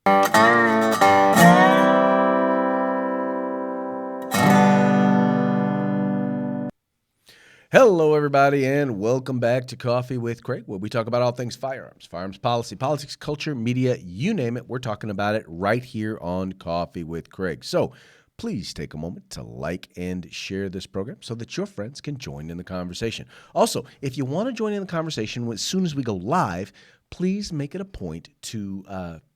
Hello, everybody, and welcome back to Coffee with Craig, where we talk about all things firearms policy, politics, culture, media, you name it. We're talking about it right here on Coffee with Craig. So please take a moment to like and share this program so that your friends can join in the conversation. Also, if you want to join in the conversation as soon as we go live, please make it a point to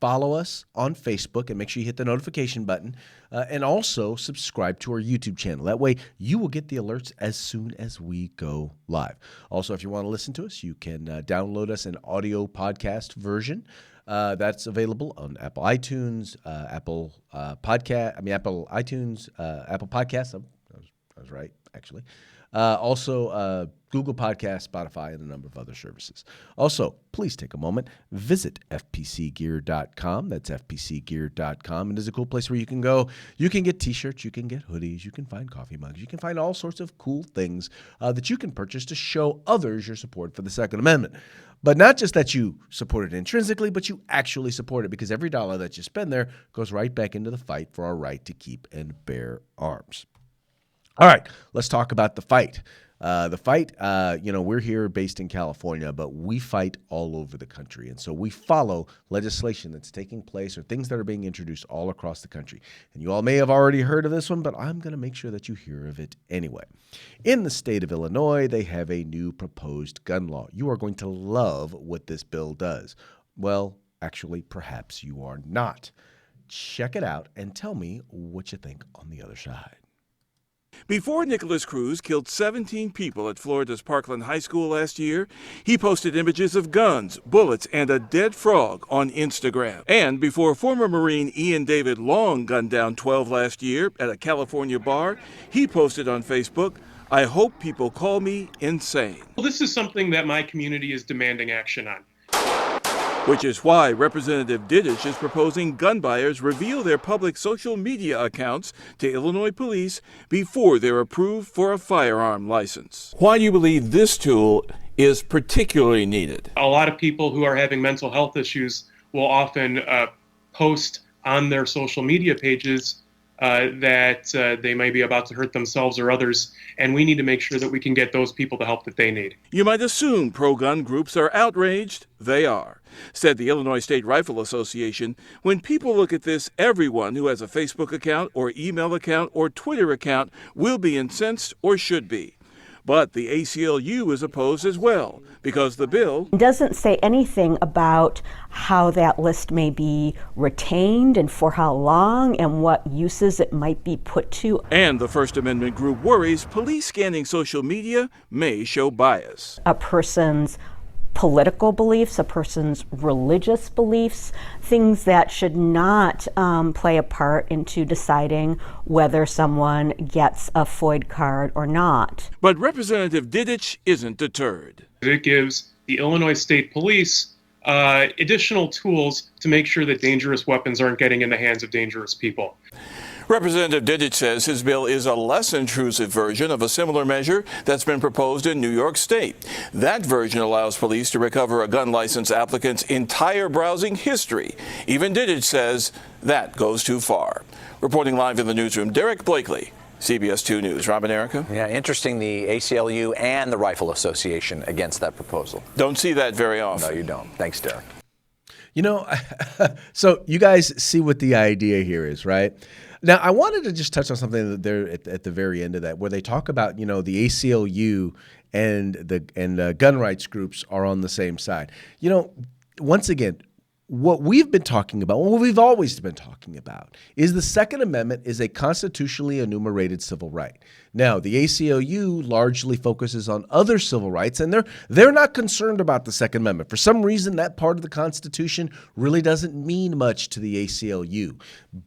follow us on Facebook and make sure you hit the notification button and also subscribe to our YouTube channel. That way you will get the alerts as soon as we go live. Also, if you want to listen to us, you can download us an audio podcast version. That's available on Apple iTunes, Apple iTunes, Apple Podcasts. I was right, actually. Also, Google Podcasts, Spotify, and a number of other services. Also, please take a moment, visit fpcgear.com. That's fpcgear.com. It is a cool place where you can go. You can get T-shirts, you can get hoodies, you can find coffee mugs, you can find all sorts of cool things that you can purchase to show others your support for the Second Amendment. But not just that you support it intrinsically, but you actually support it because every dollar that you spend there goes right back into the fight for our right to keep and bear arms. All right, let's talk about the fight. We're here based in California, but we fight all over the country. And so we follow legislation that's taking place or things that are being introduced all across the country. And you all may have already heard of this one, but I'm going to make sure that you hear of it anyway. In the state of Illinois, they have a new proposed gun law. You are going to love what this bill does. Well, actually, perhaps you are not. Check it out and tell me what you think on the other side. Before Nicholas Cruz killed 17 people at Florida's Parkland High School last year, he posted images of guns, bullets, and a dead frog on Instagram. And before former Marine Ian David Long gunned down 12 last year at a California bar, he posted on Facebook, "I hope people call me insane." Well, this is something that my community is demanding action on. Which is why Representative Dittich is proposing gun buyers reveal their public social media accounts to Illinois police before they're approved for a firearm license. Why do you believe this tool is particularly needed? A lot of people who are having mental health issues will often post on their social media pages that they may be about to hurt themselves or others, and we need to make sure that we can get those people the help that they need. You might assume pro-gun groups are outraged. They are, said the Illinois State Rifle Association. When people look at this, everyone who has a Facebook account or email account or Twitter account will be incensed or should be. But the ACLU is opposed as well, because the bill doesn't say anything about how that list may be retained and for how long and what uses it might be put to. And the First Amendment group worries police scanning social media may show bias. A person's political beliefs, a person's religious beliefs, things that should not play a part into deciding whether someone gets a FOID card or not. But Representative Dittich isn't deterred. It gives the Illinois State Police additional tools to make sure that dangerous weapons aren't getting in the hands of dangerous people. Representative Dittich says his bill is a less intrusive version of a similar measure that's been proposed in New York State. That version allows police to recover a gun license applicant's entire browsing history. Even Dittich says that goes too far. Reporting live in the newsroom, Derek Blakely, CBS 2 News. Rob and Erica? Yeah, interesting, the ACLU and the Rifle Association against that proposal. Don't see that very often. No, you don't. Thanks, Derek. You know, so you guys see what the idea here is, right? Now, I wanted to just touch on something there at the very end of that, where they talk about, the ACLU and the gun rights groups are on the same side. Once again, what we've been talking about, what we've always been talking about, is the Second Amendment is a constitutionally enumerated civil right. Now, the ACLU largely focuses on other civil rights, and they're not concerned about the Second Amendment. For some reason, that part of the Constitution really doesn't mean much to the ACLU.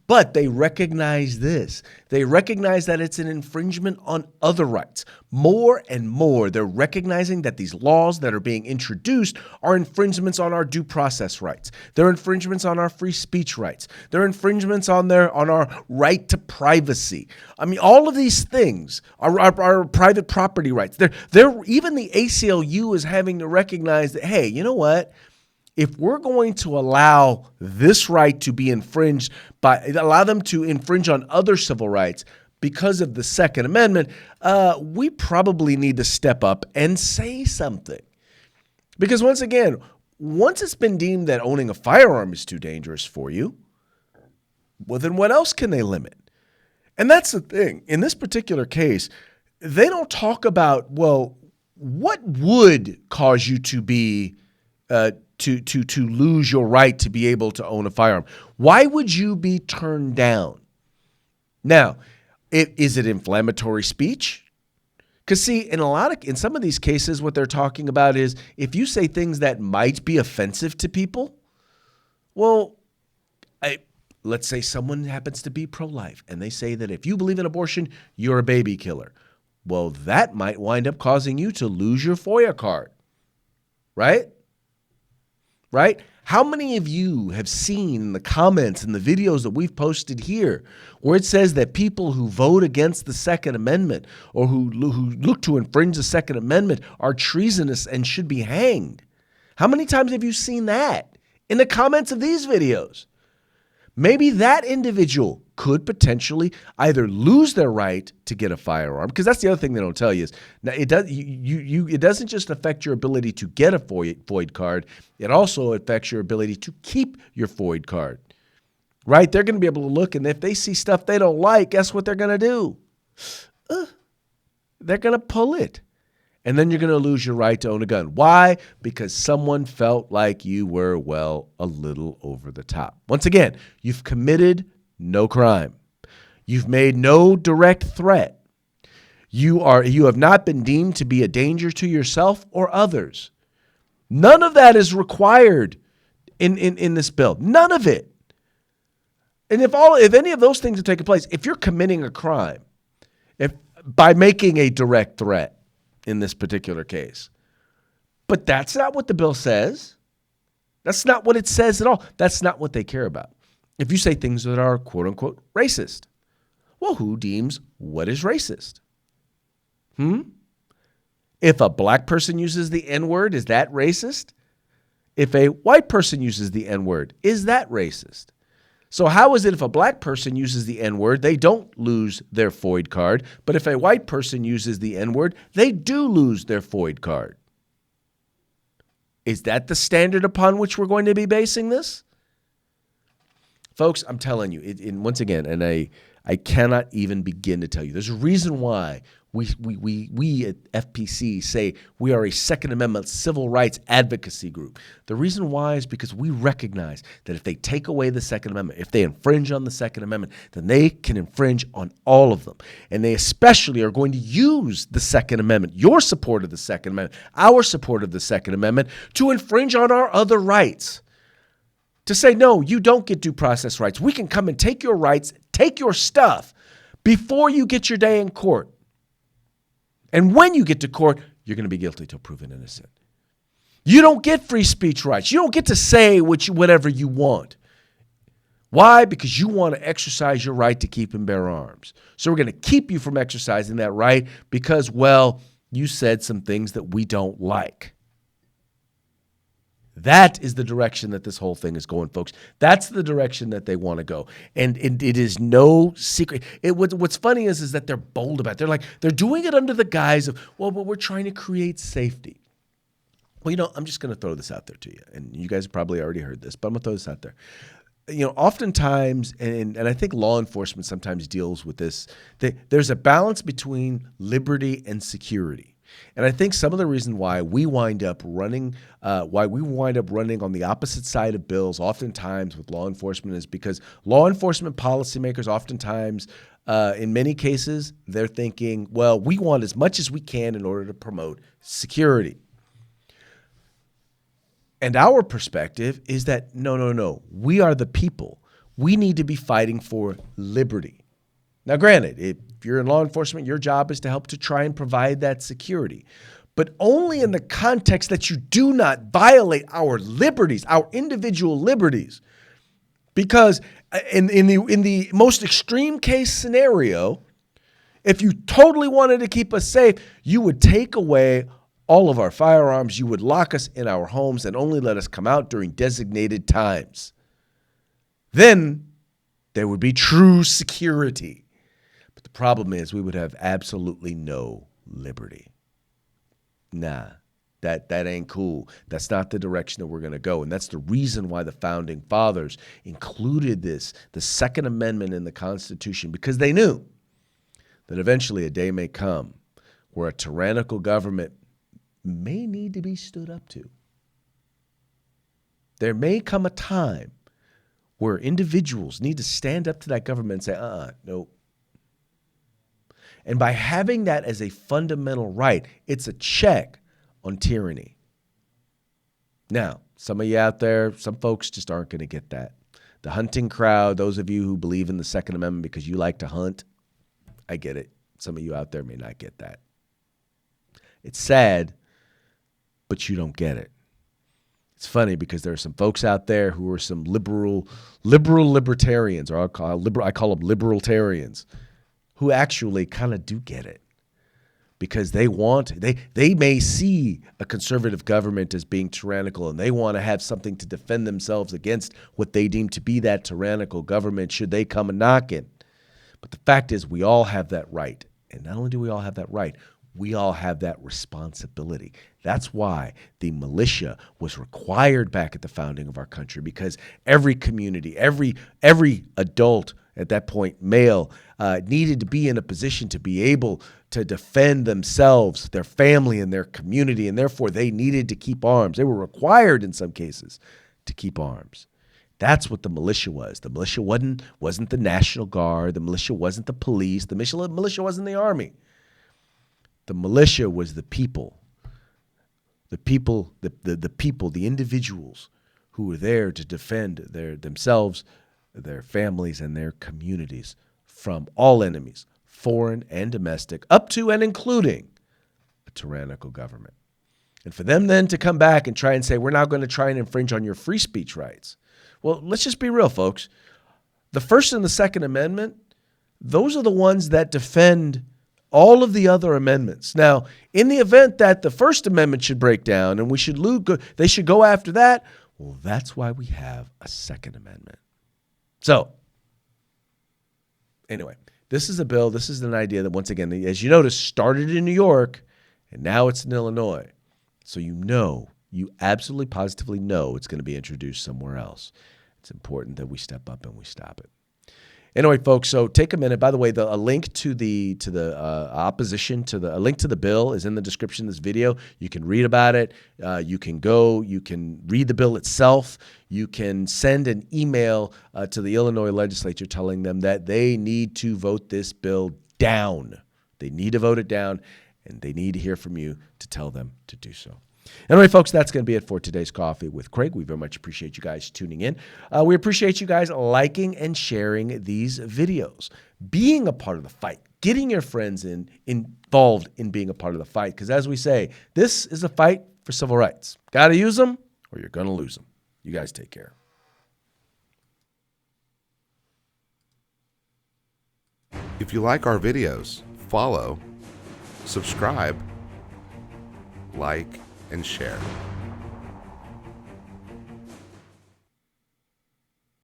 But they recognize this. They recognize that it's an infringement on other rights. More and more, they're recognizing that these laws that are being introduced are infringements on our due process rights. They're infringements on our free speech rights. They're infringements on our right to privacy. I mean, all of these things are private property rights. They're even the ACLU is having to recognize that, hey, you know what? if we're going to allow this right to be infringed allow them to infringe on other civil rights because of the Second Amendment, we probably need to step up and say something. Because once again, once it's been deemed that owning a firearm is too dangerous for you, well, then what else can they limit? And that's the thing. In this particular case, they don't talk about, well, what would cause you to be to lose your right to be able to own a firearm? Why would you be turned down? Now, is it inflammatory speech? Because see, in some of these cases, what they're talking about is if you say things that might be offensive to people, well, let's say someone happens to be pro-life and they say that if you believe in abortion, you're a baby killer. Well, that might wind up causing you to lose your FOIA card, right? Right? How many of you have seen the comments and the videos that we've posted here where it says that people who vote against the Second Amendment or who look to infringe the Second Amendment are treasonous and should be hanged? How many times have you seen that in the comments of these videos? Maybe that individual could potentially either lose their right to get a firearm, because that's the other thing they don't tell you is now it doesn't just affect your ability to get a FOID card, it also affects your ability to keep your FOID card. Right? They're going to be able to look, and if they see stuff they don't like, guess what they're going to do? They're going to pull it. And then you're going to lose your right to own a gun. Why? Because someone felt like you were, well, a little over the top. Once again, you've committed no crime. You've made no direct threat. You have not been deemed to be a danger to yourself or others. None of that is required in this bill. None of it. And if any of those things have taken place, if you're committing a crime, by making a direct threat, in this particular case. But that's not what the bill says. That's not what it says at all. That's not what they care about. If you say things that are quote unquote racist, well, who deems what is racist? If a black person uses the N-word, is that racist? If a white person uses the N-word, is that racist? So how is it if a black person uses the N-word, they don't lose their FOID card, but if a white person uses the N-word, they do lose their FOID card? Is that the standard upon which we're going to be basing this? Folks, I'm telling you, once again, and I cannot even begin to tell you, there's a reason why we at FPC say we are a Second Amendment civil rights advocacy group. The reason why is because we recognize that if they take away the Second Amendment, if they infringe on the Second Amendment, then they can infringe on all of them. And they especially are going to use the Second Amendment, your support of the Second Amendment, our support of the Second Amendment, to infringe on our other rights. To say, no, you don't get due process rights. We can come and take your rights, take your stuff before you get your day in court. And when you get to court, you're going to be guilty till proven innocent. You don't get free speech rights. You don't get to say whatever you want. Why? Because you want to exercise your right to keep and bear arms. So we're going to keep you from exercising that right because, well, you said some things that we don't like. That is the direction that this whole thing is going, folks. That's the direction that they want to go. And it is no secret. What's funny is that they're bold about it. They're doing it under the guise of, well, but we're trying to create safety. Well, I'm just going to throw this out there to you. And you guys have probably already heard this, but I'm going to throw this out there. Oftentimes, and I think law enforcement sometimes deals with this, there's a balance between liberty and security. And I think some of the reason why we wind up running on the opposite side of bills oftentimes with law enforcement is because law enforcement policymakers oftentimes, in many cases, they're thinking, well, we want as much as we can in order to promote security. And our perspective is that, no, we are the people. We need to be fighting for liberty. Now, granted, if you're in law enforcement, your job is to help to try and provide that security, but only in the context that you do not violate our liberties, our individual liberties. Because in the most extreme case scenario, if you totally wanted to keep us safe, you would take away all of our firearms. You would lock us in our homes and only let us come out during designated times. Then there would be true security. But the problem is we would have absolutely no liberty. Nah, that ain't cool. That's not the direction that we're going to go. And that's the reason why the founding fathers included this, the Second Amendment in the Constitution, because they knew that eventually a day may come where a tyrannical government may need to be stood up to. There may come a time where individuals need to stand up to that government and say, nope. And by having that as a fundamental right, it's a check on tyranny. Now, some of you out there, some folks just aren't going to get that. The hunting crowd, those of you who believe in the Second Amendment because you like to hunt, I get it. Some of you out there may not get that. It's sad, but you don't get it. It's funny because there are some folks out there who are some liberal libertarians, or I call them liberalitarians, who actually kind of do get it. Because they may see a conservative government as being tyrannical, and they want to have something to defend themselves against what they deem to be that tyrannical government should they come a knocking. But the fact is, we all have that right. And not only do we all have that right, we all have that responsibility. That's why the militia was required back at the founding of our country, because every community, every adult at that point, male, needed to be in a position to be able to defend themselves, their family, and their community, and therefore they needed to keep arms. They were required in some cases to keep arms. That's what the militia was. The militia wasn't the National Guard. The militia wasn't the police. The militia wasn't the army. The militia was the people. The people, the individuals who were there to defend themselves, their families, and their communities from all enemies, foreign and domestic, up to and including a tyrannical government. And for them then to come back and try and say, we're now going to try and infringe on your free speech rights. Well, let's just be real, folks. The First and the Second Amendment, those are the ones that defend all of the other amendments. Now, in the event that the First Amendment should break down and they should go after that, well, that's why we have a Second Amendment. So, anyway, this is a bill, this is an idea that, once again, as you notice, started in New York, and now it's in Illinois. So you absolutely positively know it's going to be introduced somewhere else. It's important that we step up and we stop it. Anyway, folks, so take a minute. By the way, a link to the opposition a link to the bill is in the description of this video. You can read about it. You can read the bill itself. You can send an email to the Illinois legislature telling them that they need to vote this bill down. They need to vote it down, and they need to hear from you to tell them to do so. Anyway, folks, that's going to be it for today's Coffee with Craig. We very much appreciate you guys tuning in. We appreciate you guys liking and sharing these videos, being a part of the fight, getting your friends involved in being a part of the fight. Because as we say, this is a fight for civil rights. Got to use them or you're going to lose them. You guys take care. If you like our videos, follow, subscribe, like, and share.